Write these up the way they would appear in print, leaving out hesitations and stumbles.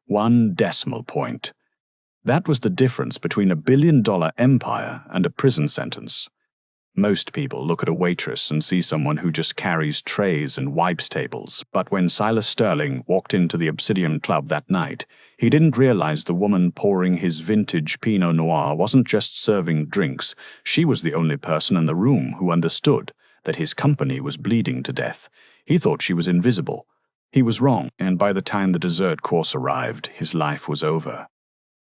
1 decimal point. That was the difference between a billion-dollar empire and a prison sentence. Most people look at a waitress and see someone who just carries trays and wipes tables, but when Silas Sterling walked into the Obsidian Club that night, he didn't realize the woman pouring his vintage Pinot Noir wasn't just serving drinks. She was the only person in the room who understood that his company was bleeding to death. He thought she was invisible. He was wrong, and by the time the dessert course arrived, his life was over.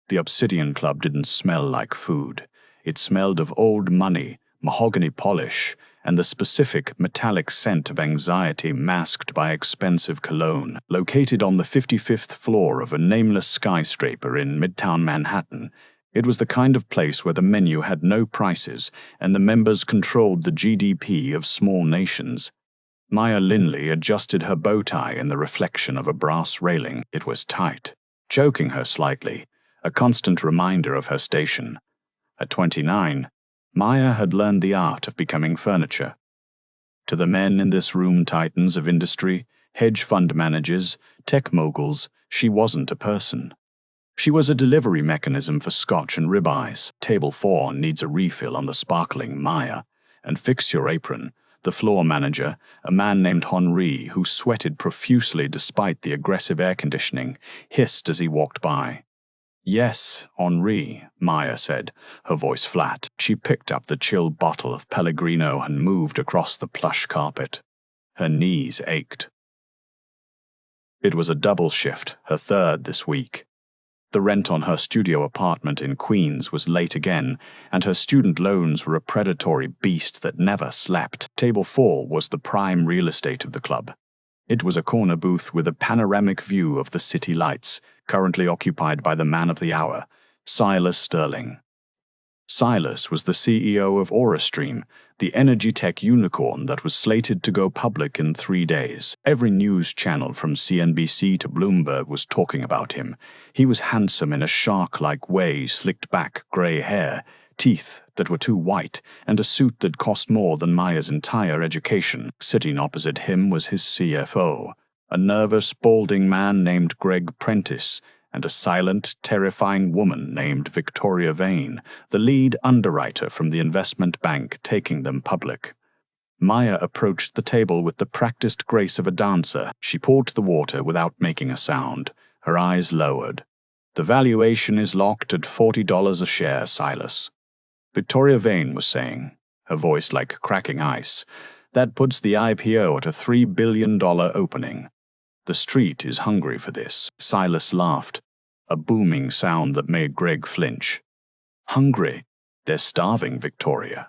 The Obsidian Club didn't smell like food. It smelled of old money, mahogany polish, and the specific metallic scent of anxiety masked by expensive cologne. Located on the 55th floor of a nameless skyscraper in Midtown Manhattan, it was the kind of place where the menu had no prices and the members controlled the GDP of small nations. Maya Linley adjusted her bow tie in the reflection of a brass railing. It was tight, choking her slightly, a constant reminder of her station. At 29, Maya had learned the art of becoming furniture. To the men in this room, titans of industry, hedge fund managers, tech moguls, she wasn't a person. She was a delivery mechanism for scotch and ribeyes. Table 4 needs a refill on the sparkling Maya. And fix your apron. The floor manager, a man named Henri, who sweated profusely despite the aggressive air conditioning, hissed as he walked by. "Yes, Henri," Maya said, her voice flat. She picked up the chilled bottle of Pellegrino and moved across the plush carpet. Her knees ached. It was a double shift, her third this week. The rent on her studio apartment in Queens was late again, and her student loans were a predatory beast that never slept. Table 4 was the prime real estate of the club. It was a corner booth with a panoramic view of the city lights, currently occupied by the man of the hour, Silas Sterling. Silas was the CEO of AuraStream, the energy tech unicorn that was slated to go public in 3 days. Every news channel from CNBC to Bloomberg was talking about him. He was handsome in a shark-like way, slicked back gray hair, teeth that were too white, and a suit that cost more than Maya's entire education. Sitting opposite him was his CFO, a nervous, balding man named Greg Prentice, and a silent, terrifying woman named Victoria Vane, the lead underwriter from the investment bank taking them public. Maya approached the table with the practiced grace of a dancer. She poured the water without making a sound, her eyes lowered. "The valuation is locked at $40 a share, Silas," Victoria Vane was saying, her voice like cracking ice. "That puts the IPO at a $3 billion opening. The street is hungry for this." Silas laughed, a booming sound that made Greg flinch. "Hungry? They're starving, Victoria.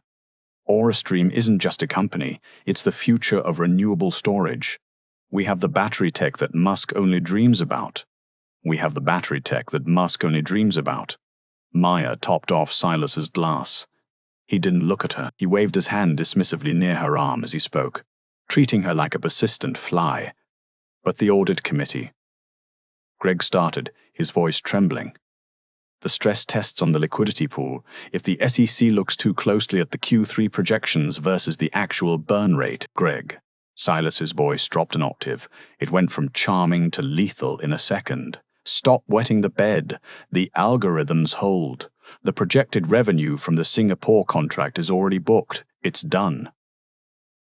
AuraStream isn't just a company, it's the future of renewable storage. We have the battery tech that Musk only dreams about. Maya topped off Silas's glass. He didn't look at her. He waved his hand dismissively near her arm as he spoke, treating her like a persistent fly. "But the audit committee," Greg started, his voice trembling. "The stress tests on the liquidity pool. If the SEC looks too closely at the Q3 projections versus the actual burn rate." "Greg," Silas's voice dropped an octave. It went from charming to lethal in a second. "Stop wetting the bed. The algorithms hold. The projected revenue from the Singapore contract is already booked. It's done."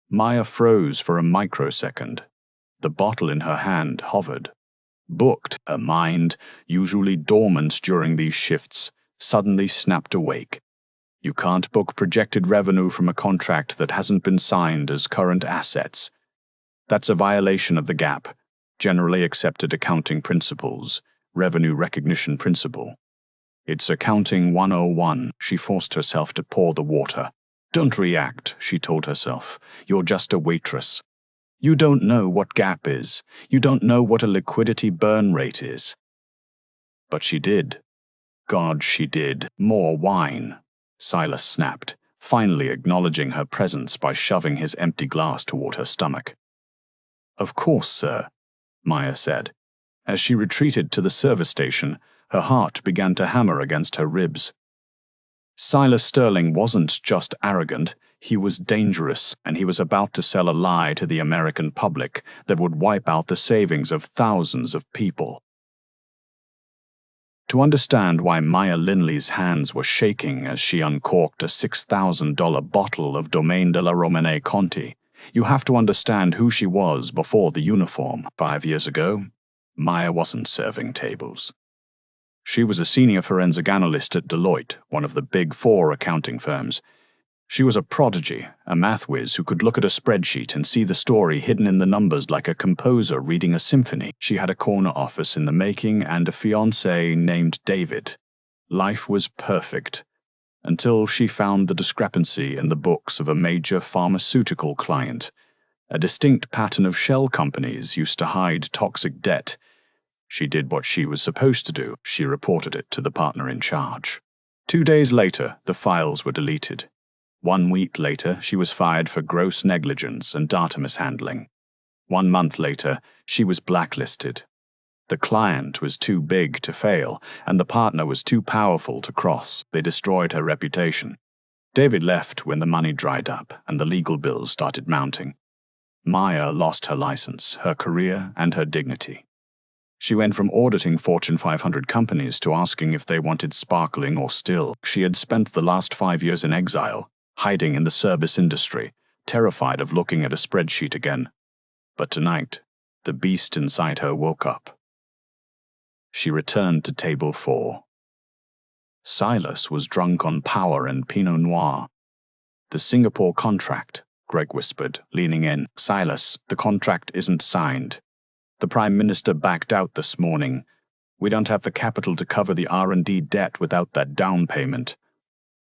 Maya froze for a microsecond. The bottle in her hand hovered. Booked, her mind, usually dormant during these shifts, suddenly snapped awake. You can't book projected revenue from a contract that hasn't been signed as current assets. That's a violation of the GAAP, generally accepted accounting principles, revenue recognition principle. It's accounting 101. She forced herself to pour the water. "Don't react," she told herself. "You're just a waitress. You don't know what GAAP is. You don't know what a liquidity burn rate is." But she did. God, she did. "More wine," Silas snapped, finally acknowledging her presence by shoving his empty glass toward her stomach. "Of course, sir," Maya said. As she retreated to the service station, her heart began to hammer against her ribs. Silas Sterling wasn't just arrogant, he was dangerous, and he was about to sell a lie to the American public that would wipe out the savings of thousands of people. To understand why Maya Linley's hands were shaking as she uncorked a $6,000 bottle of Domaine de la Romane Conti, you have to understand who she was before the uniform. 5 years ago, Maya wasn't serving tables. She was a senior forensic analyst at Deloitte, one of the big four accounting firms. She was a prodigy, a math whiz who could look at a spreadsheet and see the story hidden in the numbers like a composer reading a symphony. She had a corner office in the making and a fiancé named David. Life was perfect, until she found the discrepancy in the books of a major pharmaceutical client. A distinct pattern of shell companies used to hide toxic debt. She did what she was supposed to do. She reported it to the partner in charge. 2 days later, the files were deleted. 1 week later, she was fired for gross negligence and data mishandling. 1 month later, she was blacklisted. The client was too big to fail, and the partner was too powerful to cross. They destroyed her reputation. David left when the money dried up and the legal bills started mounting. Maya lost her license, her career, and her dignity. She went from auditing Fortune 500 companies to asking if they wanted sparkling or still. She had spent the last 5 years in exile, hiding in the service industry, terrified of looking at a spreadsheet again. But tonight, the beast inside her woke up. She returned to table 4. Silas was drunk on power and Pinot Noir. "The Singapore contract," Greg whispered, leaning in. "Silas, the contract isn't signed. The Prime Minister backed out this morning. We don't have the capital to cover the R&D debt without that down payment."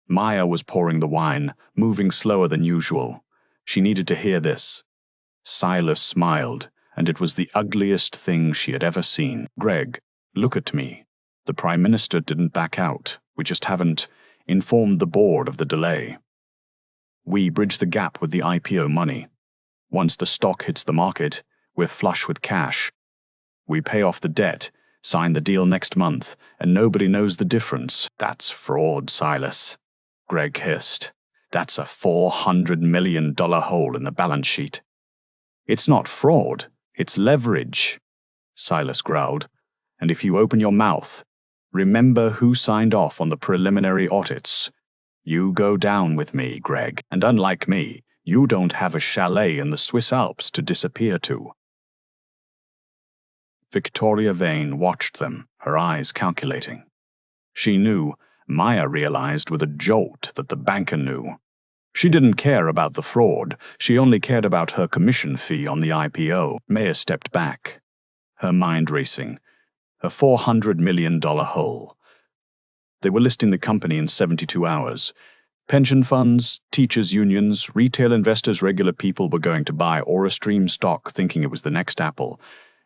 Maya was pouring the wine, moving slower than usual. She needed to hear this. Silas smiled, and it was the ugliest thing she had ever seen. "Greg, look at me. The Prime Minister didn't back out. We just haven't informed the board of the delay. We bridge the gap with the IPO money. Once the stock hits the market, we're flush with cash. We pay off the debt, sign the deal next month, and nobody knows the difference." "That's fraud, Silas," Greg hissed. "That's a $400 million hole in the balance sheet." "It's not fraud, it's leverage," Silas growled. "And if you open your mouth, remember who signed off on the preliminary audits. You go down with me, Greg, and unlike me, you don't have a chalet in the Swiss Alps to disappear to." Victoria Vane watched them, her eyes calculating. She knew, Maya realized with a jolt that the banker knew. She didn't care about the fraud, she only cared about her commission fee on the IPO. Maya stepped back, her mind racing. A $400 million hole. They were listing the company in 72 hours. Pension funds, teachers' unions, retail investors, regular people were going to buy AuraStream stock thinking it was the next Apple.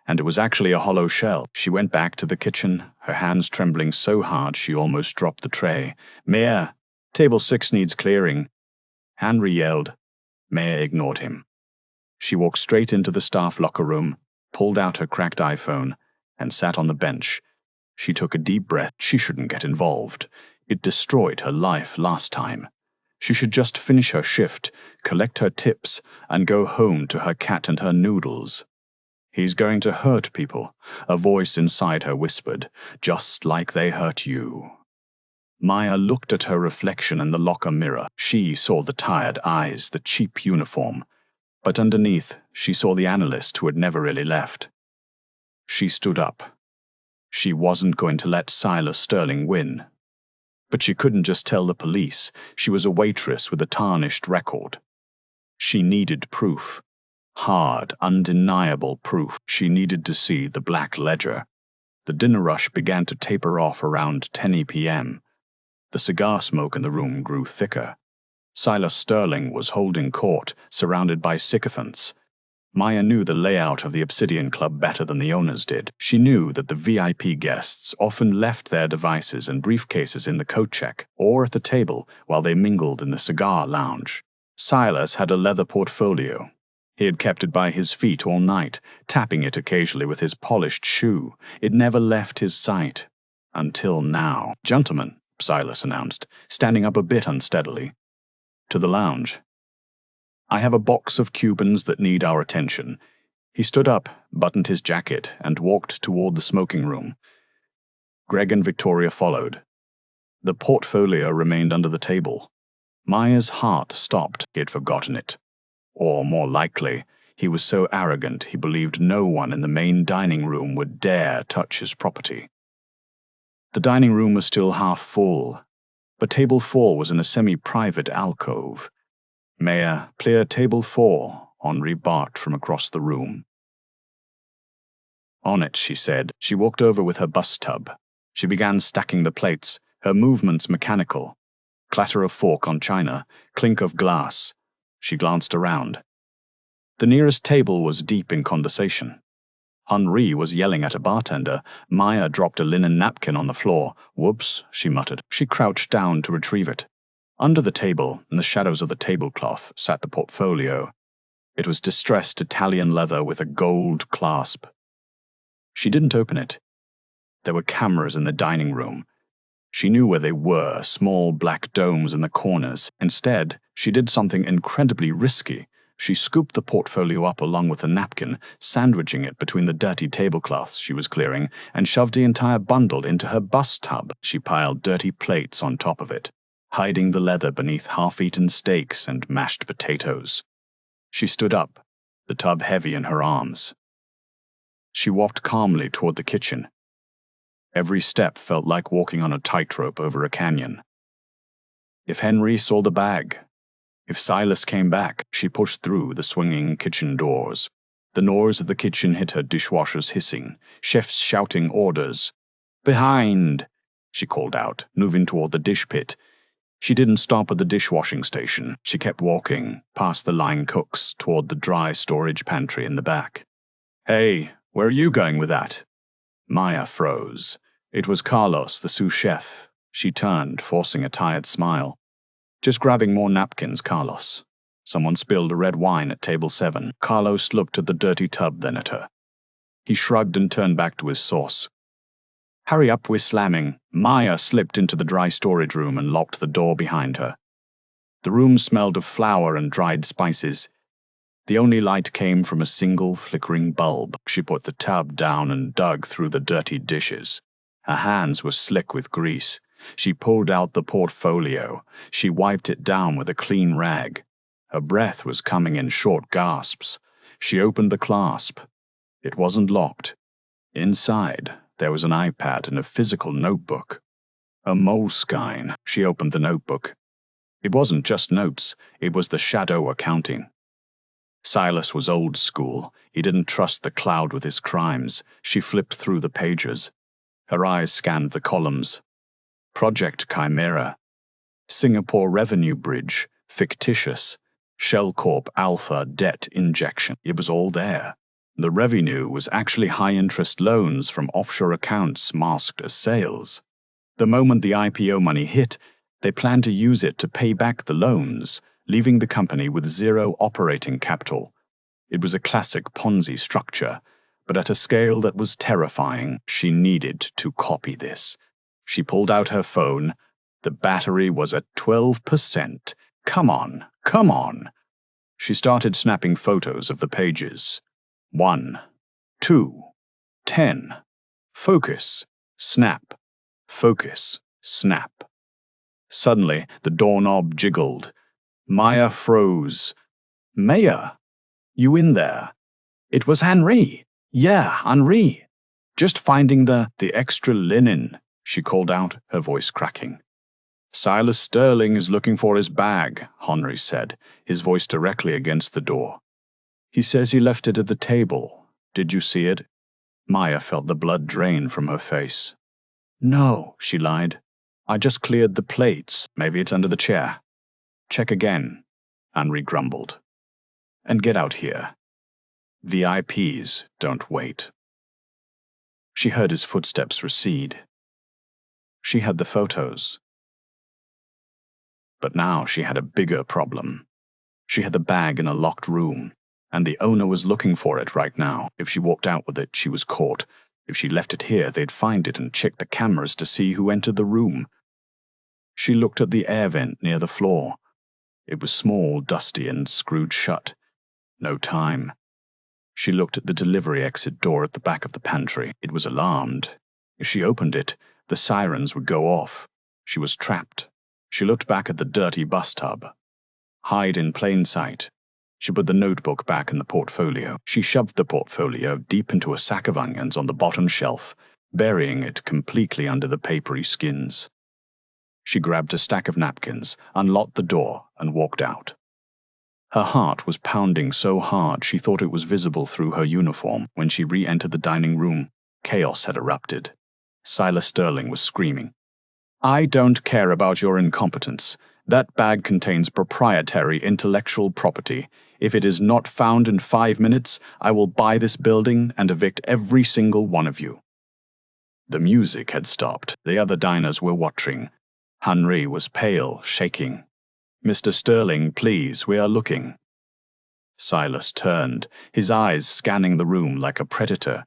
And it was actually a hollow shell. She went back to the kitchen, her hands trembling so hard she almost dropped the tray. "Maya, table 6 needs clearing." Henry yelled. Maya ignored him. She walked straight into the staff locker room, pulled out her cracked iPhone, and sat on the bench. She took a deep breath. She shouldn't get involved. It destroyed her life last time. She should just finish her shift, collect her tips, and go home to her cat and her noodles. "He's going to hurt people," a voice inside her whispered, "just like they hurt you." Maya looked at her reflection in the locker mirror. She saw the tired eyes, the cheap uniform. But underneath, she saw the analyst who had never really left. She stood up. She wasn't going to let Silas Sterling win. But she couldn't just tell the police. She was a waitress with a tarnished record. She needed proof. Hard, undeniable proof. She needed to see the black ledger. The dinner rush began to taper off around 10 p.m. The cigar smoke in the room grew thicker. Silas Sterling was holding court, surrounded by sycophants. Maya knew the layout of the Obsidian Club better than the owners did. She knew that the VIP guests often left their devices and briefcases in the coat check or at the table while they mingled in the cigar lounge. Silas had a leather portfolio. He had kept it by his feet all night, tapping it occasionally with his polished shoe. It never left his sight. Until now. "Gentlemen," Silas announced, standing up a bit unsteadily. "To the lounge. I have a box of Cubans that need our attention." He stood up, buttoned his jacket, and walked toward the smoking room. Greg and Victoria followed. The portfolio remained under the table. Maya's heart stopped. He had forgotten it. Or, more likely, he was so arrogant he believed no one in the main dining room would dare touch his property. The dining room was still half full, but table 4 was in a semi-private alcove. Maya, clear table 4, Henri barked from across the room. On it, she said. She walked over with her bus tub. She began stacking the plates, her movements mechanical. Clatter of fork on china, clink of glass. She glanced around. The nearest table was deep in conversation. Henri was yelling at a bartender. Maya dropped a linen napkin on the floor. Whoops, she muttered. She crouched down to retrieve it. Under the table, in the shadows of the tablecloth, sat the portfolio. It was distressed Italian leather with a gold clasp. She didn't open it. There were cameras in the dining room. She knew where they were, small black domes in the corners. Instead, she did something incredibly risky. She scooped the portfolio up along with a napkin, sandwiching it between the dirty tablecloths she was clearing, and shoved the entire bundle into her bus tub. She piled dirty plates on top of it, hiding the leather beneath half-eaten steaks and mashed potatoes. She stood up, the tub heavy in her arms. She walked calmly toward the kitchen. Every step felt like walking on a tightrope over a canyon. If Henri saw the bag, if Silas came back, she pushed through the swinging kitchen doors. The noise of the kitchen hit her, dishwashers hissing, chefs shouting orders. "Behind!" she called out, moving toward the dish pit. She didn't stop at the dishwashing station. She kept walking, past the line cooks, toward the dry storage pantry in the back. "Hey, where are you going with that?" Maya froze. It was Carlos, the sous chef. She turned, forcing a tired smile. "Just grabbing more napkins, Carlos." Someone spilled a red wine at table 7. Carlos looked at the dirty tub, then at her. He shrugged and turned back to his sauce. "Hurry up, we're slamming." Maya slipped into the dry storage room and locked the door behind her. The room smelled of flour and dried spices. The only light came from a single flickering bulb. She put the tub down and dug through the dirty dishes. Her hands were slick with grease. She pulled out the portfolio. She wiped it down with a clean rag. Her breath was coming in short gasps. She opened the clasp. It wasn't locked. Inside, there was an iPad and a physical notebook. A Moleskine. She opened the notebook. It wasn't just notes. It was the shadow accounting. Silas was old school. He didn't trust the cloud with his crimes. She flipped through the pages. Her eyes scanned the columns. Project Chimera. Singapore Revenue Bridge. Fictitious. Shell Corp Alpha debt injection. It was all there. The revenue was actually high-interest loans from offshore accounts masked as sales. The moment the IPO money hit, they planned to use it to pay back the loans, leaving the company with zero operating capital. It was a classic Ponzi structure, but at a scale that was terrifying. She needed to copy this. She pulled out her phone. The battery was at 12%. Come on, come on. She started snapping photos of the pages. 1, 2, 10. Focus, snap, focus, snap. Suddenly, the doorknob jiggled. Maya froze. "Maya, you in there?" It was Henri. "Yeah, Henri. Just finding the extra linen," she called out, her voice cracking. "Silas Sterling is looking for his bag," Henri said, his voice directly against the door. "He says he left it at the table. Did you see it?" Maya felt the blood drain from her face. "No," she lied. "I just cleared the plates. Maybe it's under the chair." "Check again," Henri grumbled. "And get out here. VIPs don't wait." She heard his footsteps recede. She had the photos. But now she had a bigger problem. She had the bag in a locked room, and the owner was looking for it right now. If she walked out with it, she was caught. If she left it here, they'd find it and check the cameras to see who entered the room. She looked at the air vent near the floor. It was small, dusty, and screwed shut. No time. She looked at the delivery exit door at the back of the pantry. It was alarmed. She opened it, The sirens would go off. She was trapped. She looked back at the dirty bus tub. Hide in plain sight. She put the notebook back in the portfolio. She shoved the portfolio deep into a sack of onions on the bottom shelf, burying it completely under the papery skins. She grabbed a stack of napkins, unlocked the door, and walked out. Her heart was pounding so hard she thought it was visible through her uniform. When she re-entered the dining room, chaos had erupted. Silas Sterling was screaming, "I don't care about your incompetence. That bag contains proprietary intellectual property. If it is not found in 5 minutes, I will buy this building and evict every single one of you." The music had stopped. The other diners were watching. Henry was pale, shaking. "Mr. Sterling, please, we are looking." Silas turned, his eyes scanning the room like a predator.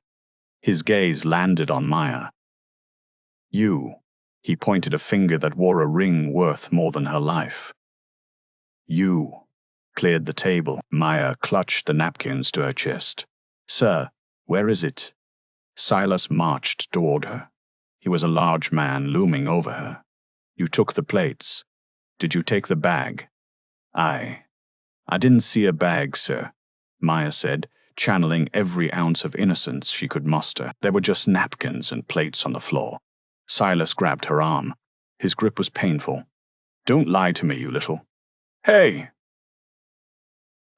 His gaze landed on Maya. "You." He pointed a finger that wore a ring worth more than her life. "You." Cleared the table. Maya clutched the napkins to her chest. "Sir, where is it?" Silas marched toward her. He was a large man looming over her. "You took the plates. Did you take the bag?" I didn't see a bag, sir," Maya said, channeling every ounce of innocence she could muster. There were just napkins and plates on the floor. Silas grabbed her arm. His grip was painful. "Don't lie to me, you little—" "Hey!"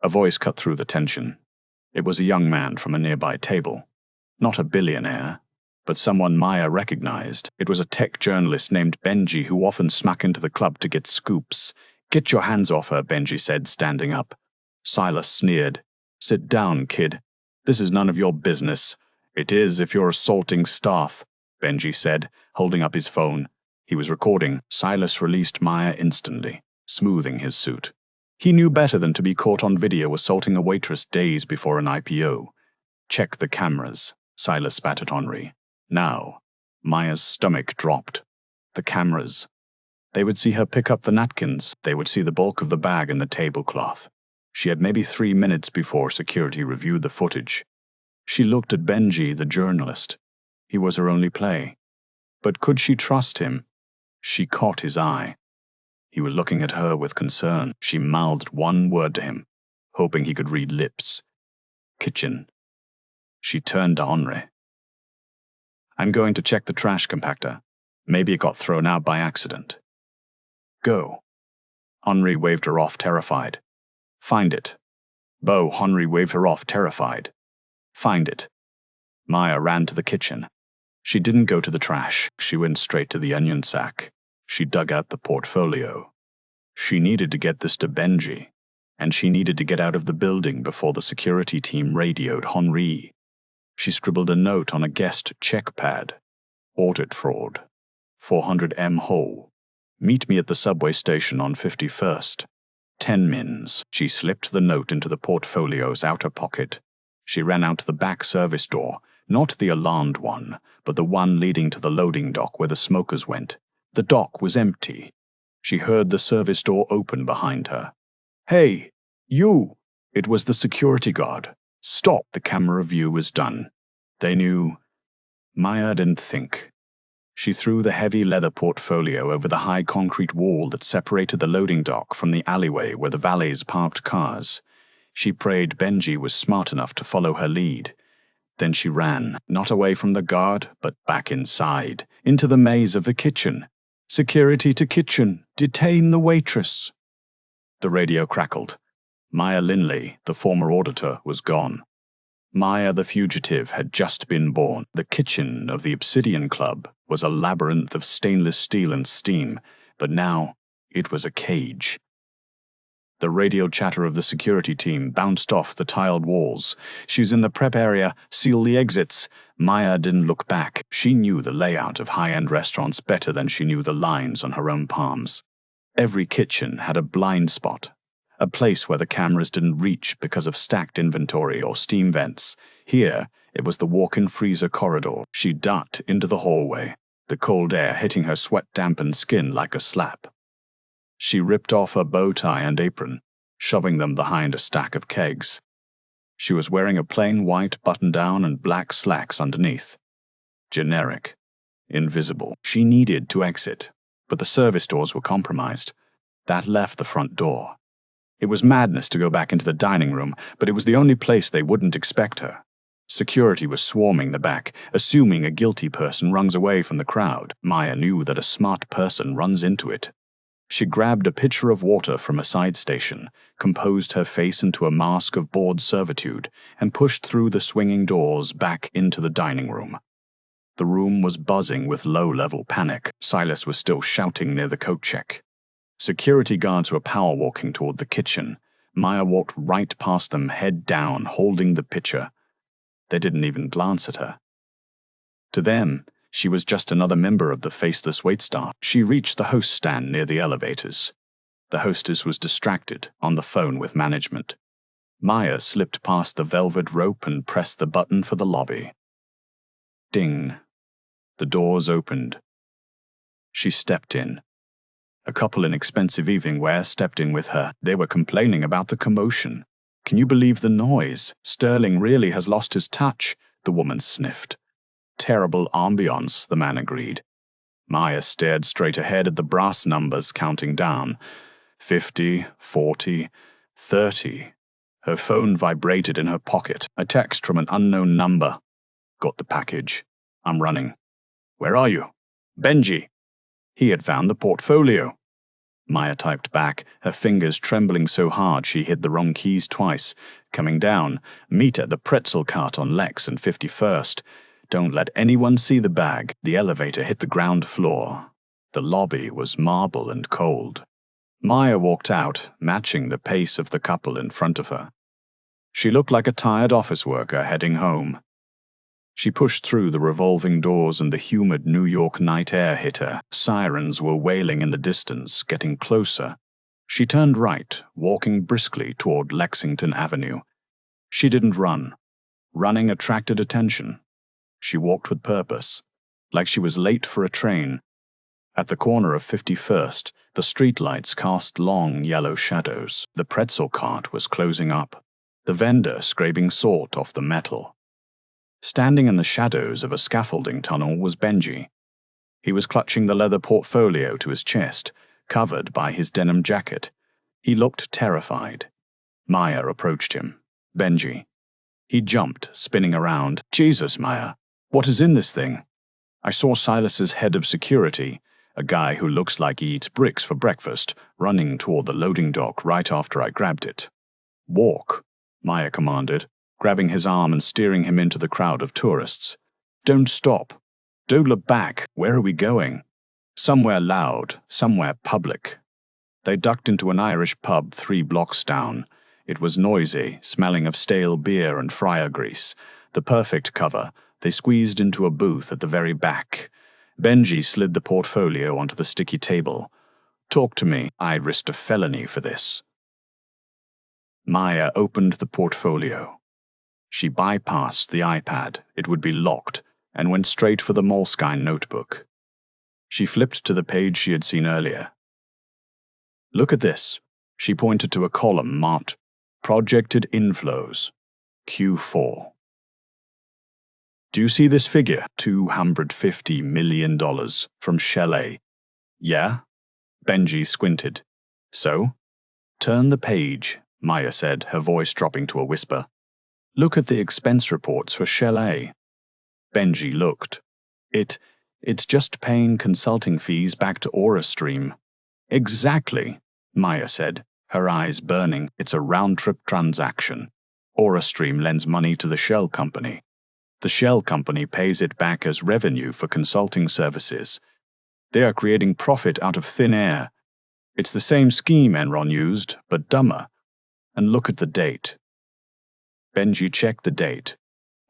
A voice cut through the tension. It was a young man from a nearby table. Not a billionaire, but someone Maya recognized. It was a tech journalist named Benji who often snuck into the club to get scoops. "Get your hands off her," Benji said, standing up. Silas sneered. "Sit down, kid. This is none of your business." "It is if you're assaulting staff," Benji said, holding up his phone. He was recording. Silas released Maya instantly, smoothing his suit. He knew better than to be caught on video assaulting a waitress days before an IPO. "Check the cameras," Silas spat at Henri. "Now." Maya's stomach dropped. The cameras. They would see her pick up the napkins. They would see the bulk of the bag and the tablecloth. She had maybe 3 minutes before security reviewed the footage. She looked at Benji, the journalist. He was her only play. But could she trust him? She caught his eye. He was looking at her with concern. She mouthed one word to him, hoping he could read lips. "Kitchen." She turned to Henri. "I'm going to check the trash compactor. Maybe it got thrown out by accident." "Go." Henri waved her off, terrified. "Find it." "Bo," Henri waved her off, terrified. "Find it." Maya ran to the kitchen. She didn't go to the trash. She went straight to the onion sack. She dug out the portfolio. She needed to get this to Benji, and she needed to get out of the building before the security team radioed Henri. She scribbled a note on a guest check pad. "Audit fraud. 400M hole. Meet me at the subway station on 51st. 10 mins." She slipped the note into the portfolio's outer pocket. She ran out the back service door, not the alarmed one, but the one leading to the loading dock where the smokers went. The dock was empty. She heard the service door open behind her. "Hey, you!" It was the security guard. "Stop!" The camera view was done. They knew. Maya didn't think. She threw the heavy leather portfolio over the high concrete wall that separated the loading dock from the alleyway where the valets parked cars. She prayed Benji was smart enough to follow her lead. Then she ran, not away from the guard, but back inside, into the maze of the kitchen. "Security to kitchen! Detain the waitress!" The radio crackled. Maya Linley, the former auditor, was gone. Maya the fugitive had just been born. The kitchen of the Obsidian Club was a labyrinth of stainless steel and steam, but now it was a cage. The radio chatter of the security team bounced off the tiled walls. "She's in the prep area. Seal the exits." Maya didn't look back. She knew the layout of high-end restaurants better than she knew the lines on her own palms. Every kitchen had a blind spot, a place where the cameras didn't reach because of stacked inventory or steam vents. Here, it was the walk-in freezer corridor. She ducked into the hallway, the cold air hitting her sweat-dampened skin like a slap. She ripped off her bow tie and apron, shoving them behind a stack of kegs. She was wearing a plain white button-down and black slacks underneath. Generic. invisible. She needed to exit, but the service doors were compromised. That left the front door. It was madness to go back into the dining room, but it was the only place they wouldn't expect her. Security was swarming the back, assuming a guilty person runs away from the crowd. Maya knew that a smart person runs into it. She grabbed a pitcher of water from a side station, composed her face into a mask of bored servitude, and pushed through the swinging doors back into the dining room. The room was buzzing with low-level panic. Silas was still shouting near the coat check. Security guards were power-walking toward the kitchen. Maya walked right past them, head down, holding the pitcher. They didn't even glance at her. To them, she was just another member of the faceless waitstaff. She reached the host stand near the elevators. The hostess was distracted, on the phone with management. Maya slipped past the velvet rope and pressed the button for the lobby. Ding. The doors opened. She stepped in. A couple in expensive evening wear stepped in with her. They were complaining about the commotion. "Can you believe the noise? Sterling really has lost his touch," the woman sniffed. "Terrible ambiance," the man agreed. Maya stared straight ahead at the brass numbers counting down. 50, 40, 30. Her phone vibrated in her pocket. A text from an unknown number. "Got the package. I'm running." "Where are you?" "Benji." He had found the portfolio. Maya typed back, her fingers trembling so hard she hit the wrong keys twice. Coming down, meet at the pretzel cart on Lex and 51st. Don't let anyone see the bag. The elevator hit the ground floor. The lobby was marble and cold. Maya walked out, matching the pace of the couple in front of her. She looked like a tired office worker heading home. She pushed through the revolving doors and the humid New York night air hit her. Sirens were wailing in the distance, getting closer. She turned right, walking briskly toward Lexington Avenue. She didn't run. Running attracted attention. She walked with purpose, like she was late for a train. At the corner of 51st, the streetlights cast long yellow shadows. The pretzel cart was closing up, the vendor scraping salt off the metal. Standing in the shadows of a scaffolding tunnel was Benji. He was clutching the leather portfolio to his chest, covered by his denim jacket. He looked terrified. Maya approached him. "Benji." He jumped, spinning around. "Jesus, Maya, what is in this thing?" "I saw Silas's head of security, a guy who looks like he eats bricks for breakfast, running toward the loading dock right after I grabbed it." "Walk," Maya commanded, grabbing his arm and steering him into the crowd of tourists. "Don't stop. Don't look back. Where are we going?" "Somewhere loud, somewhere public." They ducked into an Irish pub 3 blocks down. It was noisy, smelling of stale beer and fryer grease. The perfect cover. They squeezed into a booth at the very back. Benji slid the portfolio onto the sticky table. "Talk to me. I risked a felony for this." Maya opened the portfolio. She bypassed the iPad, it would be locked, and went straight for the Moleskine notebook. She flipped to the page she had seen earlier. "Look at this." She pointed to a column marked Projected Inflows, Q4. "Do you see this figure? $250 million from Shelley." "Yeah?" Benji squinted. "So?" "Turn the page," Maya said, her voice dropping to a whisper. "Look at the expense reports for Shelley." Benji looked. It's just paying consulting fees back to AuraStream." "Exactly," Maya said, her eyes burning. "It's a round-trip transaction. AuraStream lends money to the shell company. The shell company pays it back as revenue for consulting services. They are creating profit out of thin air. It's the same scheme Enron used, but dumber. And look at the date." Benji checked the date.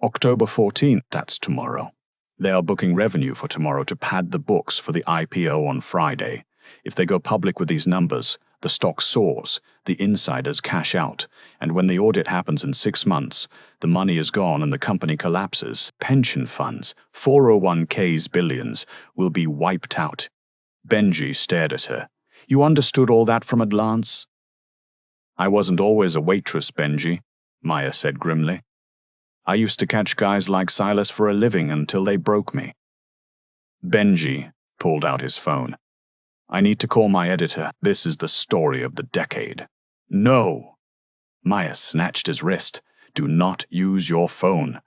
October 14th, that's tomorrow. They are booking revenue for tomorrow to pad the books for the IPO on Friday. If they go public with these numbers, the stock soars, the insiders cash out, and when the audit happens in 6 months, the money is gone and the company collapses. Pension funds, 401ks billions, will be wiped out. Benji stared at her. "You understood all that from a glance?" "I wasn't always a waitress, Benji," Maya said grimly. "I used to catch guys like Silas for a living until they broke me." Benji pulled out his phone. I need to call my editor. This is the story of the decade. No! Maya snatched his wrist. Do not use your phone.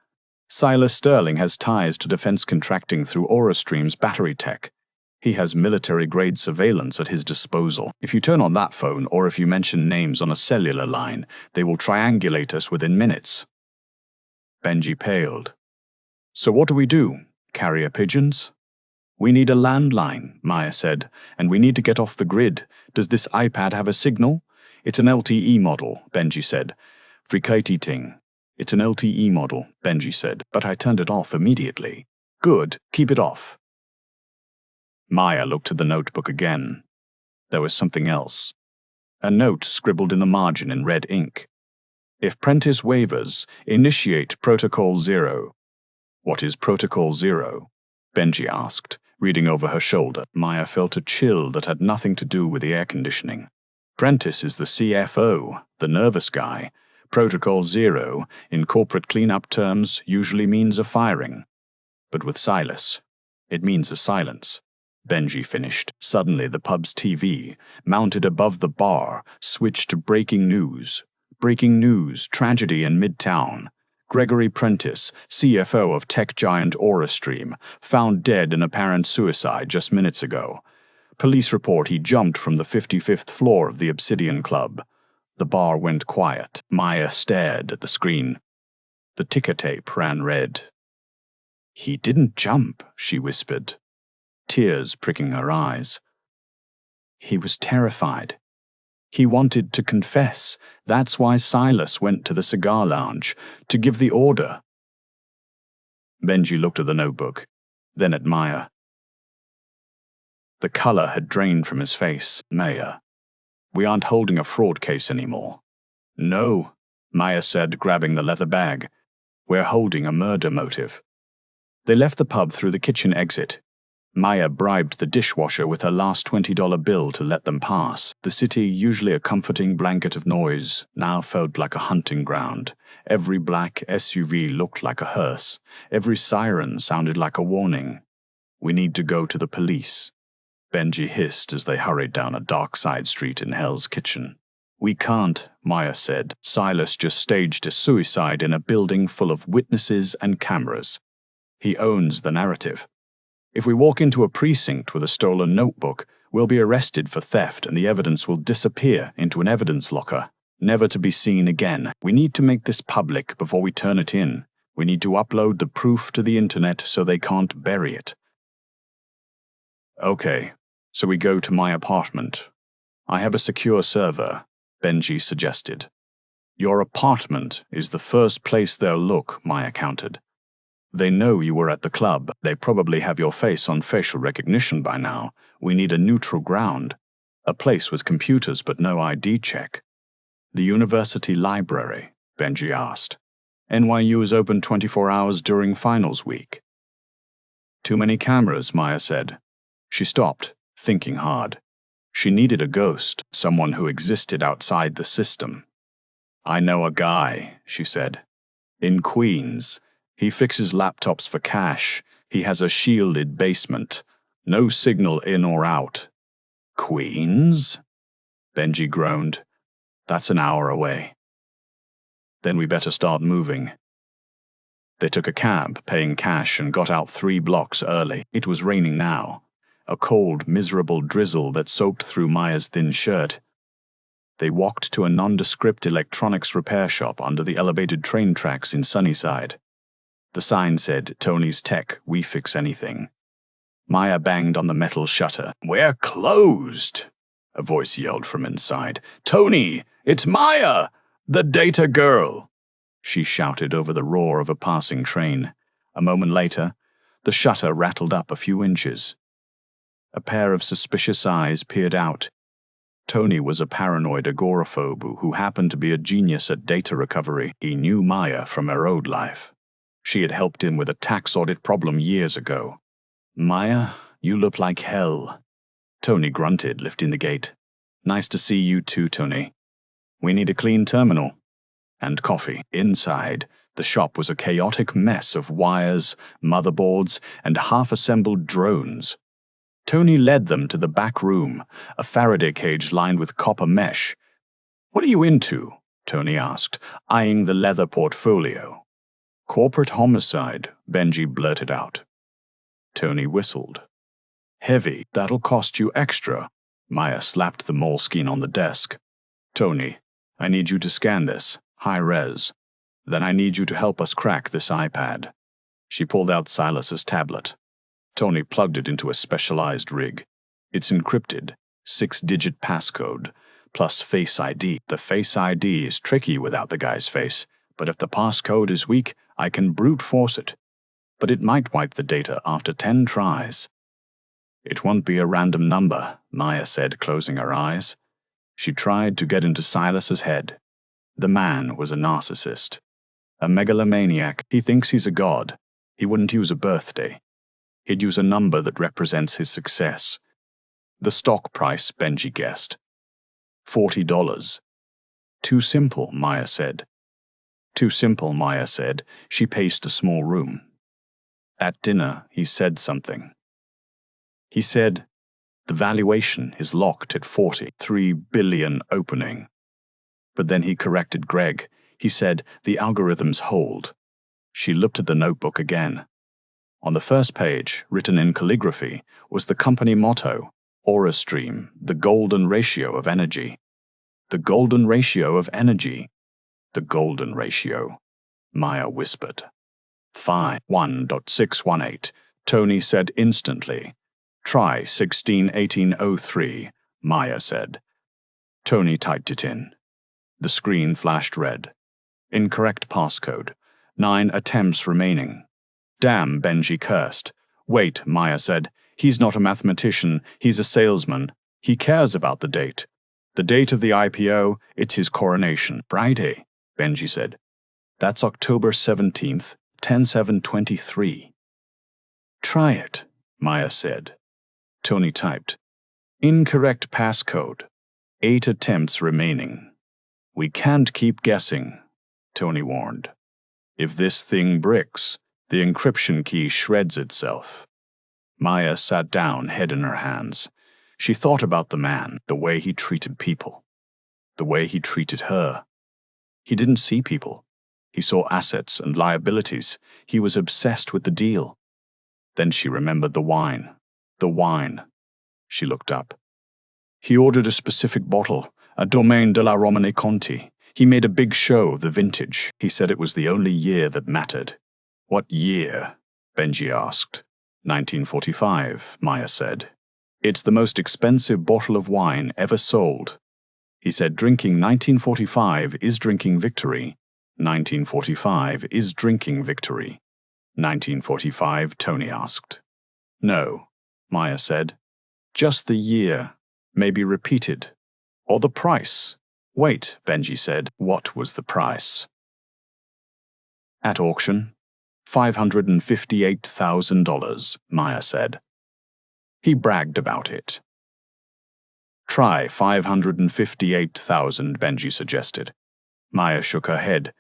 Silas Sterling has ties to defense contracting through AuraStream's battery tech. He has military-grade surveillance at his disposal. If you turn on that phone or if you mention names on a cellular line, they will triangulate us within minutes. Benji paled. So what do we do? Carrier pigeons? We need a landline, Maya said, and we need to get off the grid. Does this iPad have a signal? It's an LTE model, Benji said. Infiltrating. It's an LTE model, Benji said, but I turned it off immediately. Good, keep it off. Maya looked at the notebook again. There was something else. A note scribbled in the margin in red ink. If Prentice wavers, initiate Protocol 0. What is Protocol 0? Benji asked, reading over her shoulder. Maya felt a chill that had nothing to do with the air conditioning. Prentice is the CFO, the nervous guy. Protocol 0, in corporate cleanup terms, usually means a firing. But with Silas, it means a silence. Benji finished. Suddenly the pub's TV, mounted above the bar, switched to breaking news. Breaking news, tragedy in Midtown. Gregory Prentice, CFO of tech giant AuraStream, found dead in apparent suicide just minutes ago. Police report he jumped from the 55th floor of the Obsidian Club. The bar went quiet. Maya stared at the screen. The ticker tape ran red. He didn't jump, she whispered, tears pricking her eyes. He was terrified. He wanted to confess. That's why Silas went to the cigar lounge, to give the order. Benji looked at the notebook, then at Maya. The color had drained from his face. Maya, we aren't holding a fraud case anymore. No, Maya said, grabbing the leather bag. We're holding a murder motive. They left the pub through the kitchen exit. Maya bribed the dishwasher with her last $20 bill to let them pass. The city, usually a comforting blanket of noise, now felt like a hunting ground. Every black SUV looked like a hearse. Every siren sounded like a warning. We need to go to the police, Benji hissed as they hurried down a dark side street in Hell's Kitchen. We can't, Maya said. Silas just staged a suicide in a building full of witnesses and cameras. He owns the narrative. If we walk into a precinct with a stolen notebook, we'll be arrested for theft and the evidence will disappear into an evidence locker, never to be seen again. We need to make this public before we turn it in. We need to upload the proof to the internet so they can't bury it. Okay, so we go to my apartment. I have a secure server, Benji suggested. Your apartment is the first place they'll look, Maya countered. They know you were at the club. They probably have your face on facial recognition by now. We need a neutral ground. A place with computers but no ID check. The university library, Benji asked. NYU is open 24 hours during finals week. Too many cameras, Maya said. She stopped, thinking hard. She needed a ghost, someone who existed outside the system. I know a guy, she said. In Queens. He fixes laptops for cash. He has a shielded basement. No signal in or out. Queens? Benji groaned. That's an hour away. Then we better start moving. They took a cab, paying cash, and got out 3 blocks early. It was raining now. A cold, miserable drizzle that soaked through Maya's thin shirt. They walked to a nondescript electronics repair shop under the elevated train tracks in Sunnyside. The sign said, Tony's Tech, we fix anything. Maya banged on the metal shutter. We're closed, a voice yelled from inside. Tony, it's Maya, the data girl, she shouted over the roar of a passing train. A moment later, the shutter rattled up a few inches. A pair of suspicious eyes peered out. Tony was a paranoid agoraphobe who happened to be a genius at data recovery. He knew Maya from her old life. She had helped him with a tax audit problem years ago. Maya, you look like hell. Tony grunted, lifting the gate. Nice to see you too, Tony. We need a clean terminal. And coffee. Inside. The shop was a chaotic mess of wires, motherboards, and half-assembled drones. Tony led them to the back room, a Faraday cage lined with copper mesh. "What are you into?" Tony asked, eyeing the leather portfolio. "Corporate homicide," Benji blurted out. Tony whistled. "Heavy, that'll cost you extra." Maya slapped the moleskin on the desk. "Tony, I need you to scan this, high res. Then I need you to help us crack this iPad." She pulled out Silas's tablet. Tony plugged it into a specialized rig. "It's encrypted, 6-digit passcode, plus Face ID. The Face ID is tricky without the guy's face, but if the passcode is weak, I can brute force it. But it might wipe the data after 10 tries." "It won't be a random number," Maya said, closing her eyes. She tried to get into Silas's head. The man was a narcissist. A megalomaniac. He thinks he's a god. He wouldn't use a birthday. He'd use a number that represents his success. The stock price, Benji guessed. $40. "Too simple," Maya said. "Too simple," Maya said. She paced a small room. At dinner, he said something. He said, "The valuation is locked at 43 billion opening." But then he corrected Greg. He said, "The algorithms hold." She looked at the notebook again. On the first page, written in calligraphy, was the company motto, "Aura Stream, the golden ratio of energy." The golden ratio of energy. The golden ratio, Maya whispered. 1.618, Tony said instantly. "Try 161803, Maya said. Tony typed it in. The screen flashed red. "Incorrect passcode. 9 attempts remaining." "Damn," Benji cursed. "Wait," Maya said. "He's not a mathematician, he's a salesman. He cares about the date. The date of the IPO, it's his coronation." "Friday," Benji said. "That's October 17th, 10/7/23. "Try it," Maya said. Tony typed. "Incorrect passcode. 8 attempts remaining." "We can't keep guessing," Tony warned. "If this thing bricks, the encryption key shreds itself." Maya sat down, head in her hands. She thought about the man, the way he treated people, the way he treated her. He didn't see people. He saw assets and liabilities. He was obsessed with the deal. Then she remembered the wine. The wine. She looked up. He ordered a specific bottle, a Domaine de la Romane Conti. He made a big show of the vintage. He said it was the only year that mattered. "What year?" Benji asked. 1945, Maya said. "It's the most expensive bottle of wine ever sold." He said drinking 1945 is drinking victory. 1945 is drinking victory. 1945, Tony asked. "No," Maya said. "Just the year, maybe repeated. Or the price." "Wait," Benji said. "What was the price?" "At auction, $558,000, Maya said. He bragged about it. "Try 558,000, Benji suggested. Maya shook her head.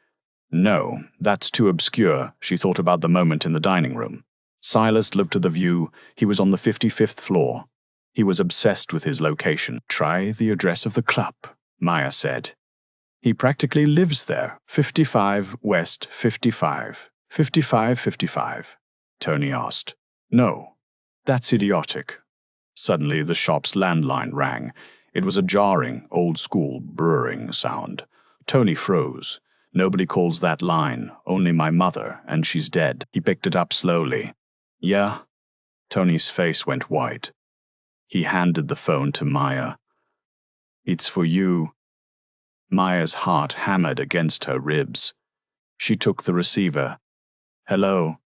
"No, that's too obscure." She thought about the moment in the dining room. Silas looked at the view. He was on the 55th floor. He was obsessed with his location. "Try the address of the club," Maya said. "He practically lives there. 55 West 55. 55. Tony asked. "No, that's idiotic." Suddenly the shop's landline rang. It was a jarring, old-school brrring sound. Tony froze. "Nobody calls that line, only my mother, and she's dead." He picked it up slowly. "Yeah?" Tony's face went white. He handed the phone to Maya. "It's for you." Maya's heart hammered against her ribs. She took the receiver. "Hello.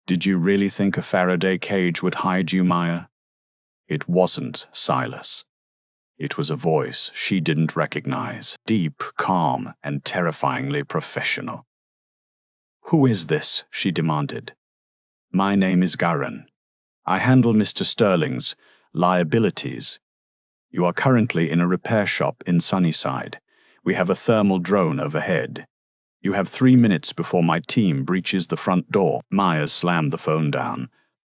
Did you really think a Faraday cage would hide you, Maya?" It wasn't Silas. It was a voice she didn't recognize, deep, calm, and terrifyingly professional. "Who is this?" she demanded. "My name is Garan. I handle Mr. Sterling's liabilities. You are currently in a repair shop in Sunnyside. We have a thermal drone overhead. You have 3 minutes before my team breaches the front door. Maya slammed the phone down.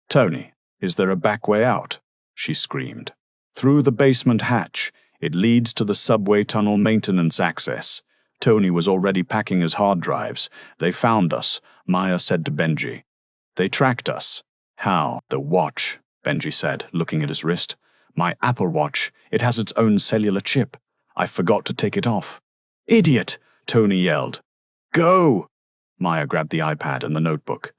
Tony, is there a back way out? She screamed. Through the basement hatch. It leads to the subway tunnel maintenance access. Tony was already packing his hard drives. They found us, Maya said to Benji. They tracked us. How? The watch, Benji said, looking at his wrist. My Apple Watch. It has its own cellular chip. I forgot to take it off. Idiot! Tony yelled. Go! Maya grabbed the iPad and the notebook.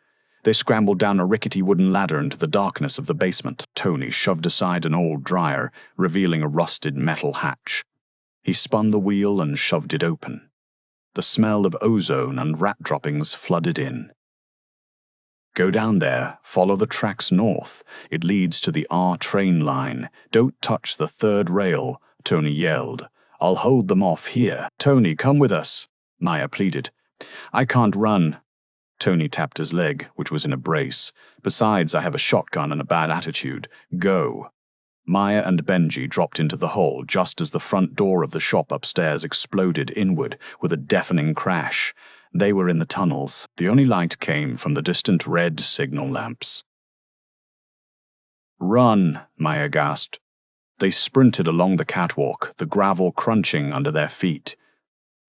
They scrambled down a rickety wooden ladder into the darkness of the basement. Tony shoved aside an old dryer, revealing a rusted metal hatch. He spun the wheel and shoved it open. The smell of ozone and rat droppings flooded in. Go down there, follow the tracks north. It leads to the R train line. Don't touch the third rail, Tony yelled. I'll hold them off here. Tony, come with us, Maya pleaded. I can't run. Tony tapped his leg, which was in a brace. Besides, I have a shotgun and a bad attitude. Go. Maya and Benji dropped into the hole just as the front door of the shop upstairs exploded inward with a deafening crash. They were in the tunnels. The only light came from the distant red signal lamps. Run, Maya gasped. They sprinted along the catwalk, the gravel crunching under their feet.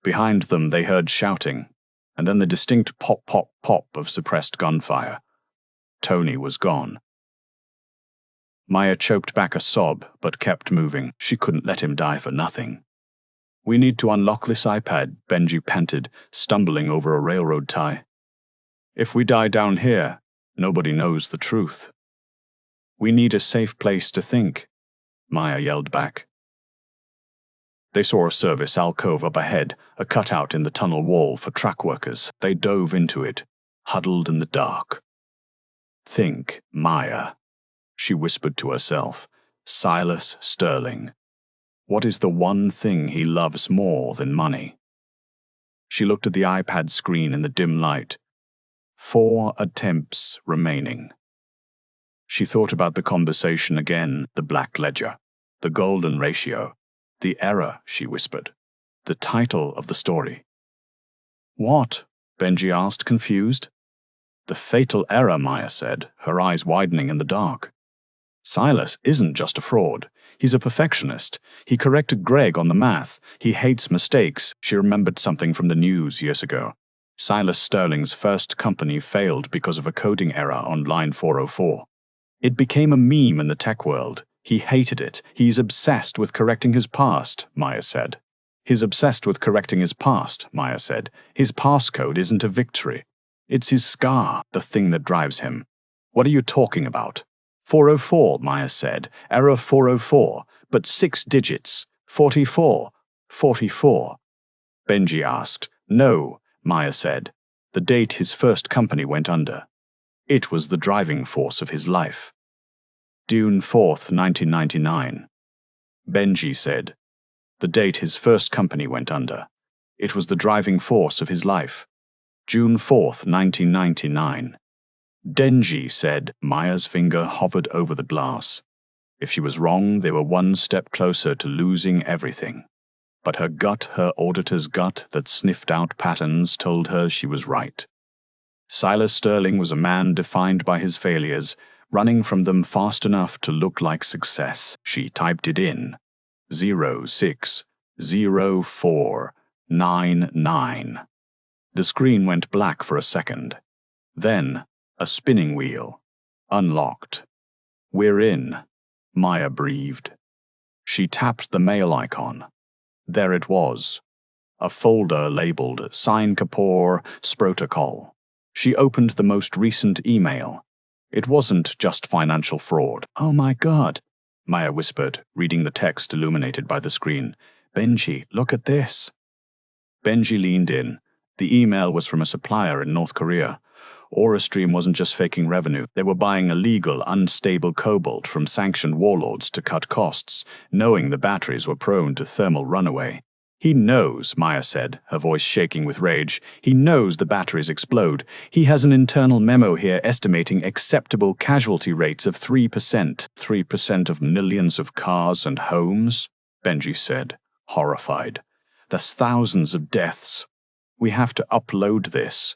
Behind them they heard shouting, and then the distinct pop, pop, pop of suppressed gunfire. Tony was gone. Maya choked back a sob, but kept moving. She couldn't let him die for nothing. We need to unlock this iPad, Benji panted, stumbling over a railroad tie. If we die down here, nobody knows the truth. We need a safe place to think, Maya yelled back. They saw a service alcove up ahead, a cutout in the tunnel wall for truck workers. They dove into it, huddled in the dark. Think, Maya, she whispered to herself. Silas Sterling. What is the one thing he loves more than money? She looked at the iPad screen in the dim light. 4 attempts remaining. She thought about the conversation again, the black ledger, the golden ratio, the error, she whispered, the title of the story. What? Benji asked, confused. The fatal error, Maya said, her eyes widening in the dark. Silas isn't just a fraud. He's a perfectionist. He corrected Greg on the math. He hates mistakes. She remembered something from the news years ago. Silas Sterling's first company failed because of a coding error on line 404. It became a meme in the tech world. He hated it. He's obsessed with correcting his past, Maya said. He's obsessed with correcting his past, Maya said. His passcode isn't a victory. It's his scar, the thing that drives him. What are you talking about? 404, Maya said. Error 404, but 6 digits. 44. 44. Benji asked. No, Maya said. The date his first company went under. It was the driving force of his life. June 4th, 1999. Benji said. The date his first company went under. It was the driving force of his life. June 4th, 1999. Denji said. Maya's finger hovered over the glass. If she was wrong, they were one step closer to losing everything. But her gut, her auditor's gut that sniffed out patterns, told her she was right. Silas Sterling was a man defined by his failures, running from them fast enough to look like success. She typed it in. 060499. The screen went black for a second. Then, a spinning wheel. Unlocked. We're in, Maya breathed. She tapped the mail icon. There it was. A folder labeled Sign Kapoor Sprotocol. She opened the most recent email. It wasn't just financial fraud. Oh my God, Maya whispered, reading the text illuminated by the screen. Benji, look at this. Benji leaned in. The email was from a supplier in North Korea. AuraStream wasn't just faking revenue. They were buying illegal, unstable cobalt from sanctioned warlords to cut costs, knowing the batteries were prone to thermal runaway. He knows, Maya said, her voice shaking with rage. He knows the batteries explode. He has an internal memo here estimating acceptable casualty rates of 3%. 3% of millions of cars and homes? Benji said, horrified. That's thousands of deaths. We have to upload this.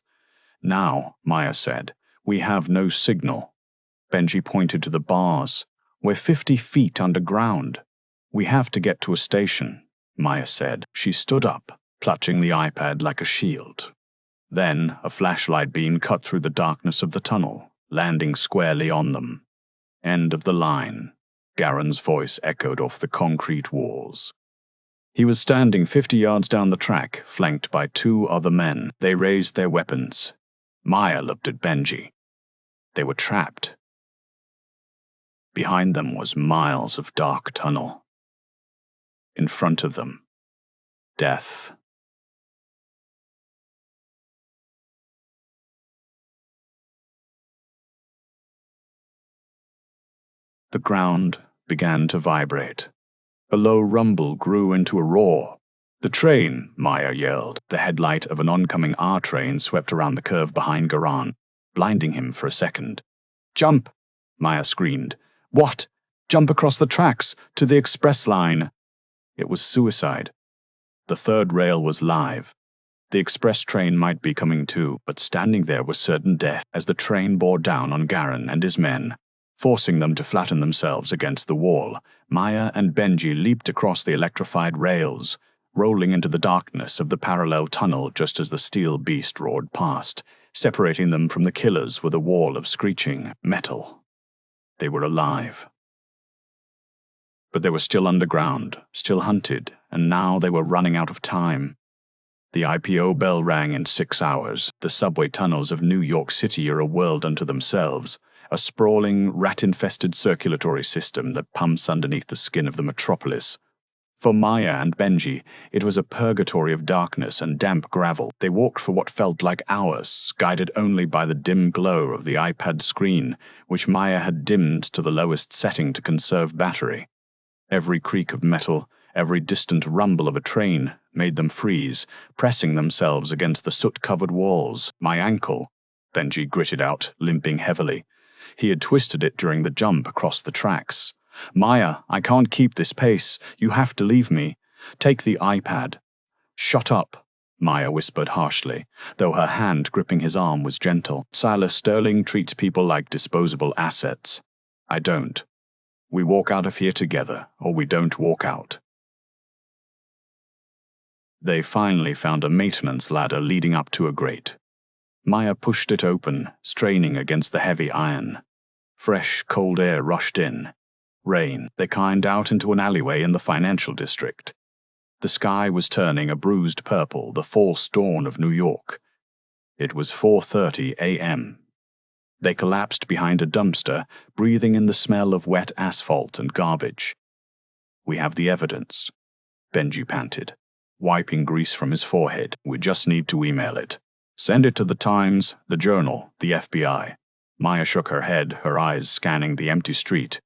Now, Maya said. We have no signal. Benji pointed to the bars. We're 50 feet underground. We have to get to a station, Maya said. She stood up, clutching the iPad like a shield. Then, a flashlight beam cut through the darkness of the tunnel, landing squarely on them. End of the line. Garen's voice echoed off the concrete walls. He was standing 50 yards down the track, flanked by 2 other men. They raised their weapons. Maya looked at Benji. They were trapped. Behind them was miles of dark tunnel. In front of them, death. The ground began to vibrate. A low rumble grew into a roar. The train, Maya yelled. The headlight of an oncoming R train swept around the curve behind Garan, blinding him for a second. Jump! Maya screamed. What? Jump across the tracks, to the express line. It was suicide. The third rail was live. The express train might be coming too, but standing there was certain death as the train bore down on Garen and his men, forcing them to flatten themselves against the wall. Maya and Benji leaped across the electrified rails, rolling into the darkness of the parallel tunnel just as the steel beast roared past, separating them from the killers with a wall of screeching metal. They were alive. But they were still underground, still hunted, and now they were running out of time. The IPO bell rang in 6 hours. The subway tunnels of New York City are a world unto themselves, a sprawling, rat-infested circulatory system that pumps underneath the skin of the metropolis. For Maya and Benji, it was a purgatory of darkness and damp gravel. They walked for what felt like hours, guided only by the dim glow of the iPad screen, which Maya had dimmed to the lowest setting to conserve battery. Every creak of metal, every distant rumble of a train made them freeze, pressing themselves against the soot-covered walls. My ankle, Benji gritted out, limping heavily. He had twisted it during the jump across the tracks. Maya, I can't keep this pace. You have to leave me. Take the iPad. Shut up, Maya whispered harshly, though her hand gripping his arm was gentle. Silas Sterling treats people like disposable assets. I don't. We walk out of here together, or we don't walk out. They finally found a maintenance ladder leading up to a grate. Maya pushed it open, straining against the heavy iron. Fresh, cold air rushed in. Rain. They climbed out into an alleyway in the financial district. The sky was turning a bruised purple, the false dawn of New York. It was 4:30 a.m. They collapsed behind a dumpster, breathing in the smell of wet asphalt and garbage. We have the evidence, Benji panted, wiping grease from his forehead. We just need to email it. Send it to the Times, the Journal, the FBI. Maya shook her head, her eyes scanning the empty street.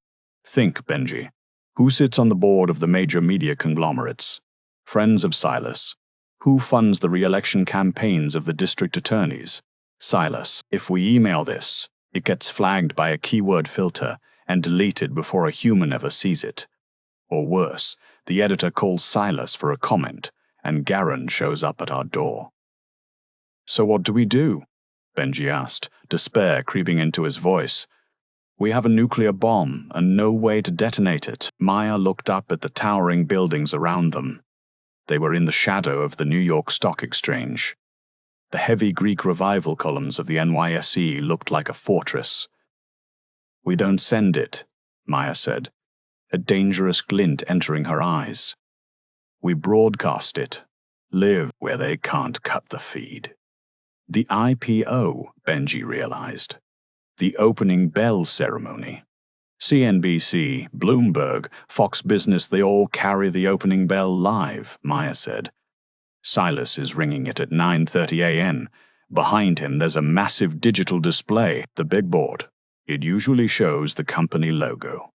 Think, Benji. Who sits on the board of the major media conglomerates? Friends of Silas. Who funds the re-election campaigns of the district attorneys? Silas. If we email this, it gets flagged by a keyword filter and deleted before a human ever sees it. Or worse, the editor calls Silas for a comment, and Garen shows up at our door. So what do we do? Benji asked, despair creeping into his voice. We have a nuclear bomb and no way to detonate it. Maya looked up at the towering buildings around them. They were in the shadow of the New York Stock Exchange. The heavy Greek revival columns of the NYSE looked like a fortress. We don't send it, Maya said, a dangerous glint entering her eyes. We broadcast it, live where they can't cut the feed. The IPO, Benji realized. The opening bell ceremony. CNBC, Bloomberg, Fox Business, they all carry the opening bell live, Maya said. Silas is ringing it at 9:30 a.m. Behind him there's a massive digital display, the big board. It usually shows the company logo.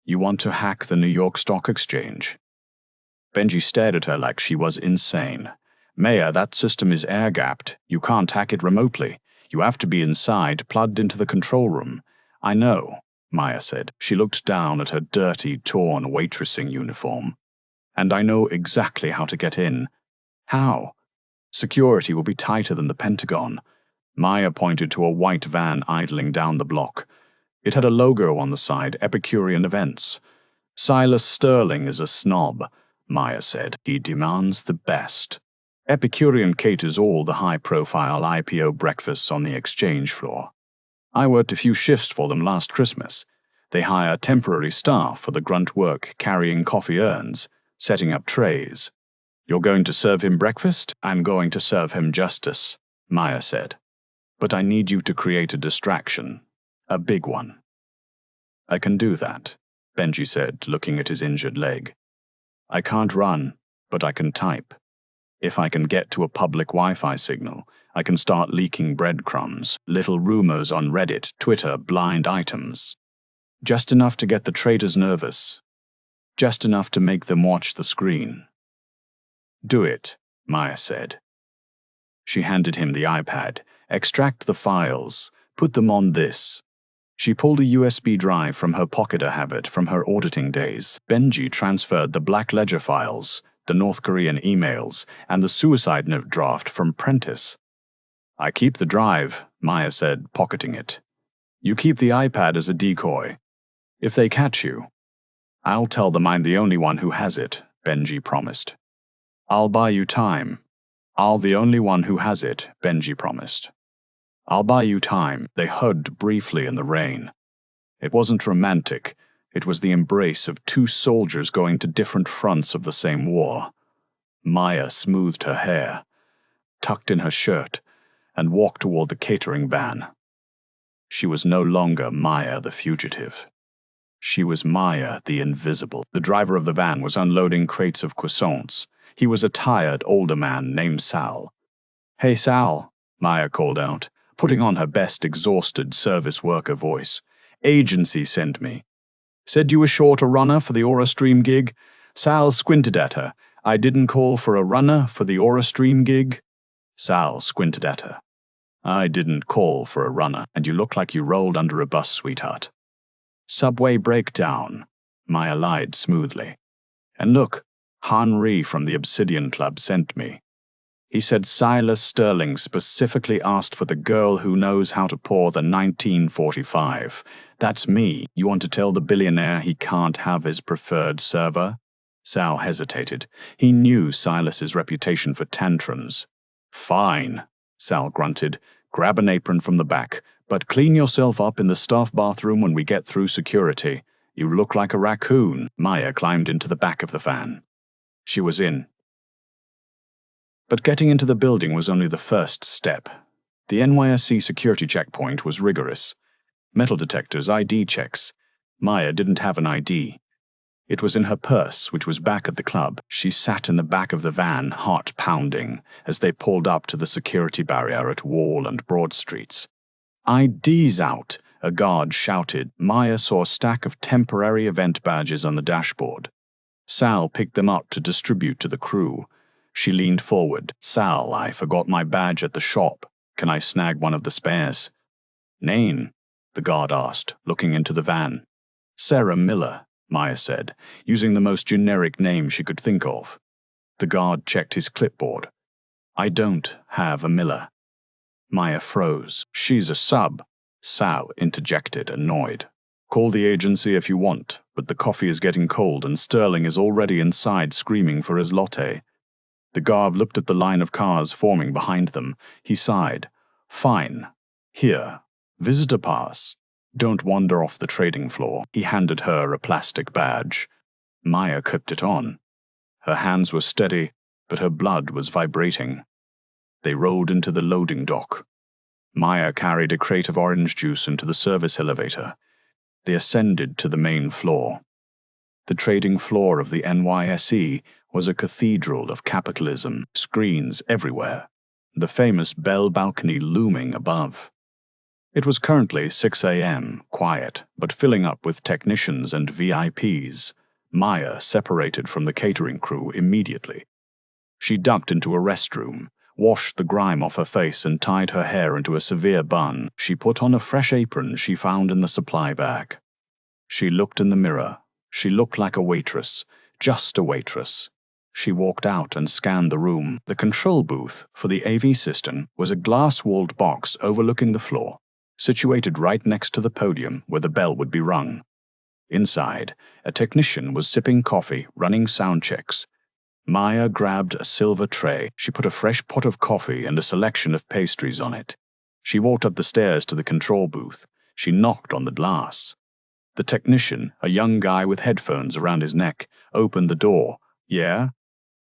You want to hack the New York Stock Exchange? Benji stared at her like she was insane. Maya, that system is air-gapped. You can't hack it remotely. You have to be inside, plugged into the control room. I know, Maya said. She looked down at her dirty, torn waitressing uniform. And I know exactly how to get in. How? Security will be tighter than the Pentagon. Maya pointed to a white van idling down the block. It had a logo on the side, Epicurean Events. Silas Sterling is a snob, Maya said. He demands the best. Epicurean caters all the high-profile IPO breakfasts on the exchange floor. I worked a few shifts for them last Christmas. They hire temporary staff for the grunt work carrying coffee urns, setting up trays. You're going to serve him breakfast? I'm going to serve him justice, Maya said. But I need you to create a distraction. A big one. I can do that, Benji said, looking at his injured leg. I can't run, but I can type. If I can get to a public Wi-Fi signal, I can start leaking breadcrumbs, little rumors on Reddit, Twitter, blind items. Just enough to get the traders nervous. Just enough to make them watch the screen. Do it, Maya said. She handed him the iPad. Extract the files. Put them on this. She pulled a USB drive from her pocketer habit from her auditing days. Benji transferred the Black Ledger files, the North Korean emails, and the suicide note draft from Prentice. I keep the drive, Maya said, pocketing it. You keep the iPad as a decoy. If they catch you, I'll tell them I'm the only one who has it, Benji promised. I'll buy you time. I'll the only one who has it, Benji promised. I'll buy you time. They hugged briefly in the rain. It wasn't romantic. It was the embrace of two soldiers going to different fronts of the same war. Maya smoothed her hair, tucked in her shirt, and walked toward the catering van. She was no longer Maya the fugitive. She was Maya the invisible. The driver of the van was unloading crates of croissants. He was a tired, older man named Sal. Hey, Sal, Maya called out, putting on her best exhausted service worker voice. Agency sent me. Said you were short a runner for the Aura Stream gig? Sal squinted at her. I didn't call for a runner for the Aura Stream gig? Sal squinted at her. I didn't call for a runner, and you look like you rolled under a bus, sweetheart. Subway breakdown, Maya lied smoothly. And look, Henri from the Obsidian Club sent me. He said Silas Sterling specifically asked for the girl who knows how to pour the 1945. That's me. You want to tell the billionaire he can't have his preferred server? Sal hesitated. He knew Silas's reputation for tantrums. Fine, Sal grunted. Grab an apron from the back, but clean yourself up in the staff bathroom when we get through security. You look like a raccoon. Maya climbed into the back of the van. She was in. But getting into the building was only the first step. The NYSC security checkpoint was rigorous. Metal detectors, ID checks. Maya didn't have an ID. It was in her purse, which was back at the club. She sat in the back of the van, heart pounding, as they pulled up to the security barrier at Wall and Broad Streets. ID's out, a guard shouted. Maya saw a stack of temporary event badges on the dashboard. Sal picked them up to distribute to the crew. She leaned forward. Sal, I forgot my badge at the shop. Can I snag one of the spares? Name? The guard asked, looking into the van. Sarah Miller, Maya said, using the most generic name she could think of. The guard checked his clipboard. I don't have a Miller. Maya froze. She's a sub. Sal interjected, annoyed. Call the agency if you want, but the coffee is getting cold and Sterling is already inside screaming for his latte. The guard looked at the line of cars forming behind them. He sighed. Fine. Here. Visitor pass. Don't wander off the trading floor. He handed her a plastic badge. Maya clipped it on. Her hands were steady, but her blood was vibrating. They rolled into the loading dock. Maya carried a crate of orange juice into the service elevator. They ascended to the main floor. The trading floor of the NYSE was a cathedral of capitalism, screens everywhere, the famous bell balcony looming above. It was currently 6 a.m., quiet, but filling up with technicians and VIPs. Maya separated from the catering crew immediately. She ducked into a restroom, washed the grime off her face and tied her hair into a severe bun. She put on a fresh apron she found in the supply bag. She looked in the mirror. She looked like a waitress, just a waitress. She walked out and scanned the room. The control booth for the AV system was a glass-walled box overlooking the floor, situated right next to the podium where the bell would be rung. Inside, a technician was sipping coffee, running sound checks. Maya grabbed a silver tray. She put a fresh pot of coffee and a selection of pastries on it. She walked up the stairs to the control booth. She knocked on the glass. The technician, a young guy with headphones around his neck, opened the door. "Yeah?"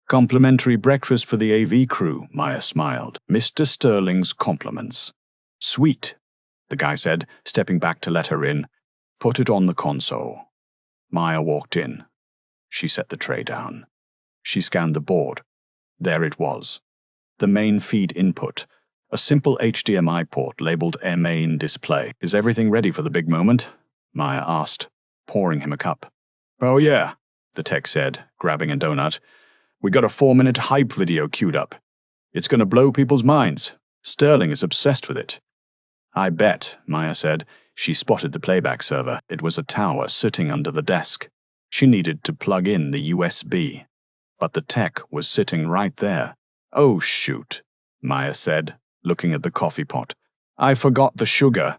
"Complimentary breakfast for the AV crew," Maya smiled. "Mr. Sterling's compliments." "Sweet," the guy said, stepping back to let her in. "Put it on the console." Maya walked in. She set the tray down. She scanned the board. There it was. The main feed input. A simple HDMI port labeled main display. "Is everything ready for the big moment?" Maya asked, pouring him a cup. "Oh yeah," the tech said, grabbing a donut. "We got a 4-minute hype video queued up. It's going to blow people's minds. Sterling is obsessed with it." "I bet," Maya said. She spotted the playback server. It was a tower sitting under the desk. She needed to plug in the USB. But the tech was sitting right there. "Oh, shoot," Maya said, looking at the coffee pot. "I forgot the sugar.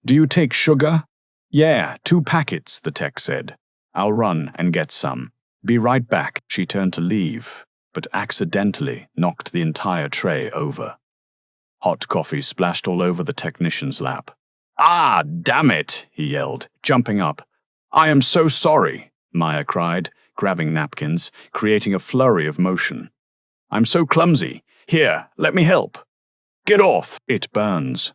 Do you take sugar?" "Yeah, 2 packets, the tech said. "I'll run and get some. Be right back." She turned to leave, but accidentally knocked the entire tray over. Hot coffee splashed all over the technician's lap. "Ah, damn it," he yelled, jumping up. "I am so sorry," Maya cried, grabbing napkins, creating a flurry of motion. "I'm so clumsy. Here, let me help." "Get off, it burns."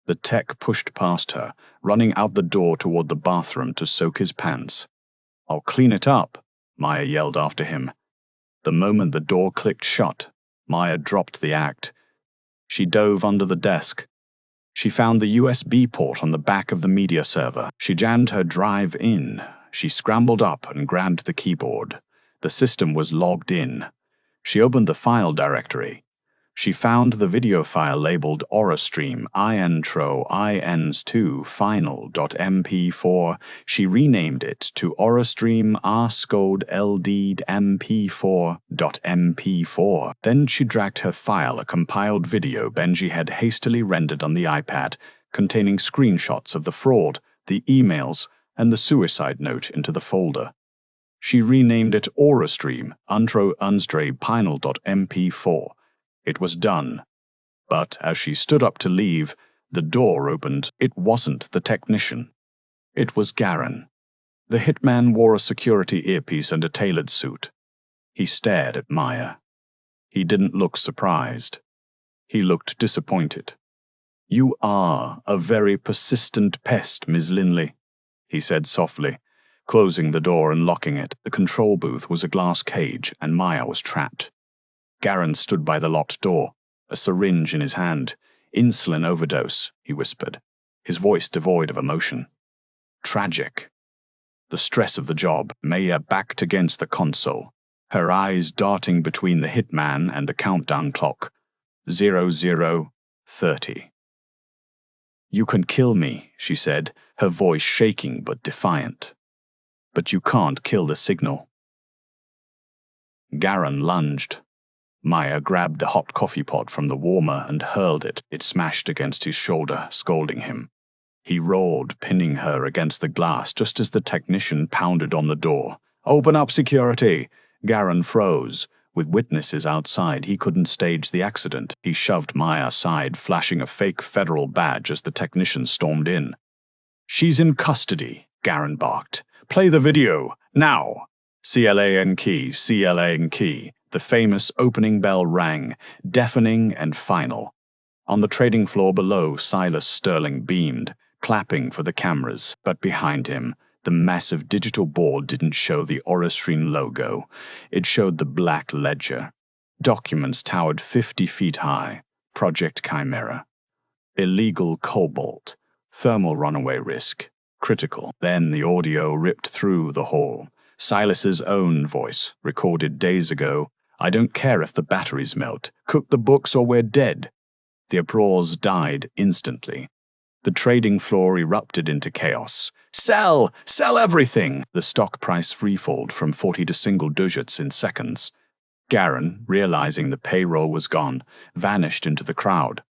The tech pushed past her, running out the door toward the bathroom to soak his pants. "I'll clean it up," Maya yelled after him. The moment the door clicked shut, Maya dropped the act. She dove under the desk. She found the USB port on the back of the media server. She jammed her drive in. She scrambled up and grabbed the keyboard. The system was logged in. She opened the file directory. She found the video file labeled AuraStream intro ins2 final.mp4. She renamed it to AuraStream rscode ld mp4.mp4. Then she dragged her file, a compiled video Benji had hastily rendered on the iPad, containing screenshots of the fraud, the emails, and the suicide note, into the folder. She renamed it AuraStream intro unstray final.mp4. It was done. But as she stood up to leave, the door opened. It wasn't the technician. It was Garen. The hitman wore a security earpiece and a tailored suit. He stared at Maya. He didn't look surprised. He looked disappointed. "You are a very persistent pest, Ms. Linley," he said softly, closing the door and locking it. The control booth was a glass cage, and Maya was trapped. Garen stood by the locked door, a syringe in his hand. "Insulin overdose," he whispered, his voice devoid of emotion. "Tragic." The stress of the job, Maya backed against the console, her eyes darting between the hitman and the countdown clock. 00:30. "You can kill me," she said, her voice shaking but defiant. "But you can't kill the signal." Garen lunged. Maya grabbed the hot coffee pot from the warmer and hurled it. It smashed against his shoulder, scolding him. He roared, pinning her against the glass just as the technician pounded on the door. "Open up, security!" Garen froze. With witnesses outside, he couldn't stage the accident. He shoved Maya aside, flashing a fake federal badge as the technician stormed in. "She's in custody," Garen barked. "Play the video, now!" CLAN key, CLAN key. The famous opening bell rang, deafening and final. On the trading floor below, Silas Sterling beamed, clapping for the cameras, but behind him, the massive digital board didn't show the AuraStream logo. It showed the black ledger. Documents towered 50 feet high. Project Chimera. Illegal cobalt. Thermal runaway risk. Critical. Then the audio ripped through the hall. Silas's own voice, recorded days ago. "I don't care if the batteries melt. Cook the books or we're dead." The applause died instantly. The trading floor erupted into chaos. Sell! Sell everything! The stock price freefalled from 40 to single digits in seconds. Garen, realizing the payroll was gone, vanished into the crowd.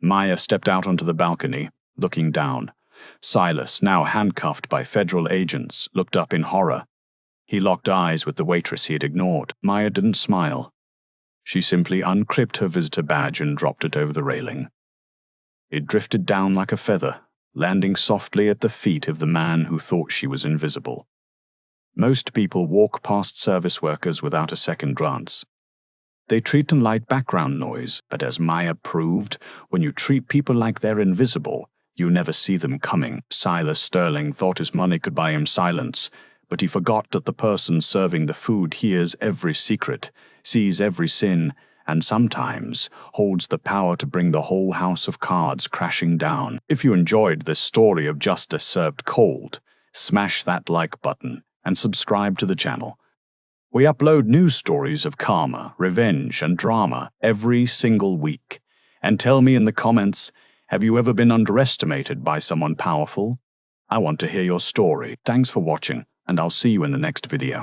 Maya stepped out onto the balcony, looking down. Silas, now handcuffed by federal agents, looked up in horror. He locked eyes with the waitress he had ignored. Maya didn't smile. She simply unclipped her visitor badge and dropped it over the railing. It drifted down like a feather, landing softly at the feet of the man who thought she was invisible. Most people walk past service workers without a second glance. They treat them like background noise, but as Maya proved, when you treat people like they're invisible, you never see them coming. Silas Sterling thought his money could buy him silence, but he forgot that the person serving the food hears every secret, sees every sin, and sometimes holds the power to bring the whole house of cards crashing down. If you enjoyed this story of justice served cold, smash that like button and subscribe to the channel. We upload news stories of karma, revenge, and drama every single week. And tell me in the comments, have you ever been underestimated by someone powerful? I want to hear your story. Thanks for watching, and I'll see you in the next video.